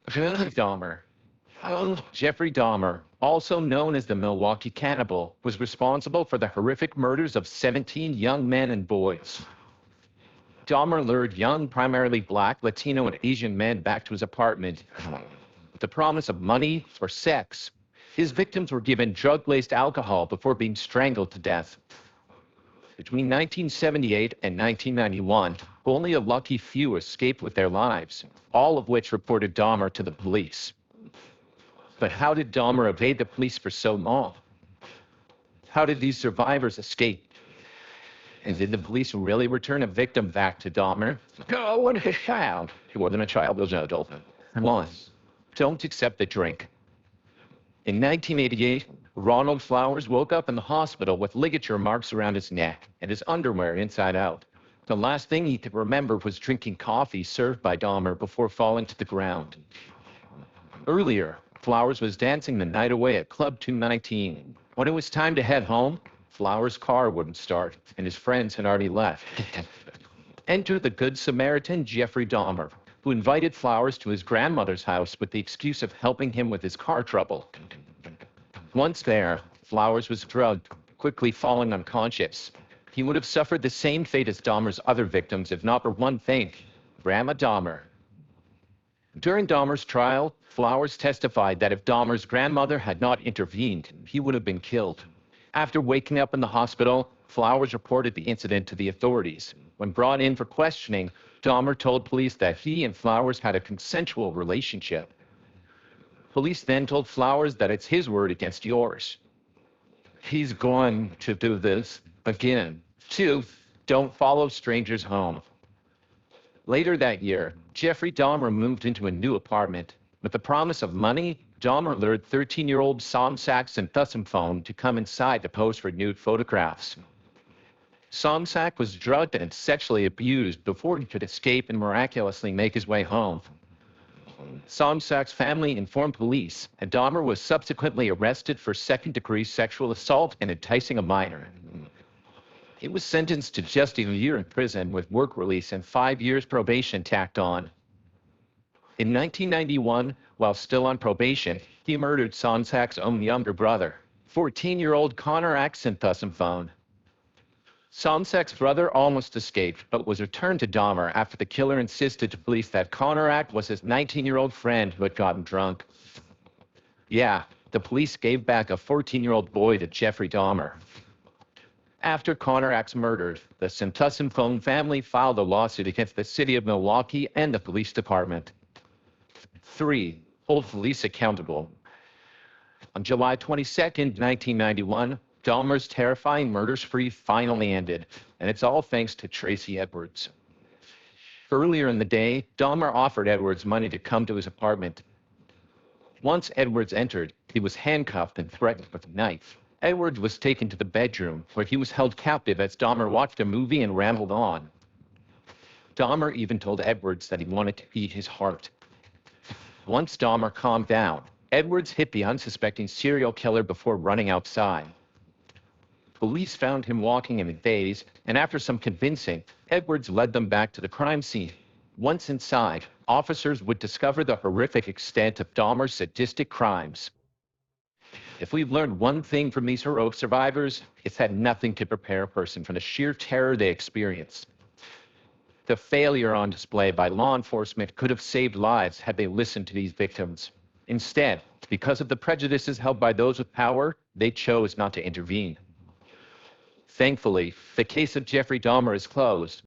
Dahmar. Jeffrey Dahmer, also known as the Milwaukee Cannibal, was responsible for the horrific murders of 17 young men and boys. Dahmer lured young, primarily black, Latino, and Asian men back to his apartment with the promise of money or sex. His victims were given drug-laced alcohol before being strangled to death. Between 1978 and 1991, only a lucky few escaped with their lives, all of which reported Dahmer to the police. But how did Dahmer evade the police for so long? How did these survivors escape? And did the police really return a victim back to Dahmer? Oh, what a child. He wasn't a child, he was an adult. One, don't accept the drink. In 1988, Ronald Flowers woke up in the hospital with ligature marks around his neck and his underwear inside out. The last thing he could remember was drinking coffee served by Dahmer before falling to the ground. Earlier, Flowers was dancing the night away at Club 219. When it was time to head home, Flowers' car wouldn't start, and his friends had already left. Enter the Good Samaritan Jeffrey Dahmer, who invited Flowers to his grandmother's house with the excuse of helping him with his car trouble. Once there, Flowers was drugged, quickly falling unconscious. He would have suffered the same fate as Dahmer's other victims if not for one thing: Grandma Dahmer. During Dahmer's trial, Flowers testified that if Dahmer's grandmother had not intervened, he would have been killed. After waking up in the hospital, Flowers reported the incident to the authorities. When brought in for questioning, Dahmer told police that he and Flowers had a consensual relationship. Police then told Flowers that it's his word against yours. He's going to do this again. 2, don't follow strangers home. Later that year, Jeffrey Dahmer moved into a new apartment. With the promise of money, Dahmer lured 13-year-old Somsak and Thusumphone to come inside to pose for nude photographs. Somsak was drugged and sexually abused before he could escape and miraculously make his way home. Somsak's family informed police, and Dahmer was subsequently arrested for second-degree sexual assault and enticing a minor. He was sentenced to just a year in prison with work release and 5 years probation tacked on. In 1991, while still on probation, he murdered Somsak's own younger brother, 14-year-old Connor Axon Thusumphone. Somsak's brother almost escaped, but was returned to Dahmer after the killer insisted to police that Connor Act was his 19-year-old friend who had gotten drunk. Yeah, the police gave back a 14-year-old boy to Jeffrey Dahmer. After Connor Act's murder, the Thusumphone family filed a lawsuit against the city of Milwaukee and the police department. 3, hold police accountable. On July 22, 1991, Dahmer's terrifying murder spree finally ended, and it's all thanks to Tracy Edwards. Earlier in the day, Dahmer offered Edwards money to come to his apartment. Once Edwards entered, he was handcuffed and threatened with a knife. Edwards was taken to the bedroom, where he was held captive as Dahmer watched a movie and rambled on. Dahmer even told Edwards that he wanted to eat his heart. Once Dahmer calmed down, Edwards hit the unsuspecting serial killer before running outside. Police found him walking in a daze, and after some convincing, Edwards led them back to the crime scene. Once inside, officers would discover the horrific extent of Dahmer's sadistic crimes. If we've learned one thing from these heroic survivors, it's that nothing could prepare a person for the sheer terror they experienced. The failure on display by law enforcement could have saved lives had they listened to these victims. Instead, because of the prejudices held by those with power, they chose not to intervene. Thankfully, the case of Jeffrey Dahmer is closed,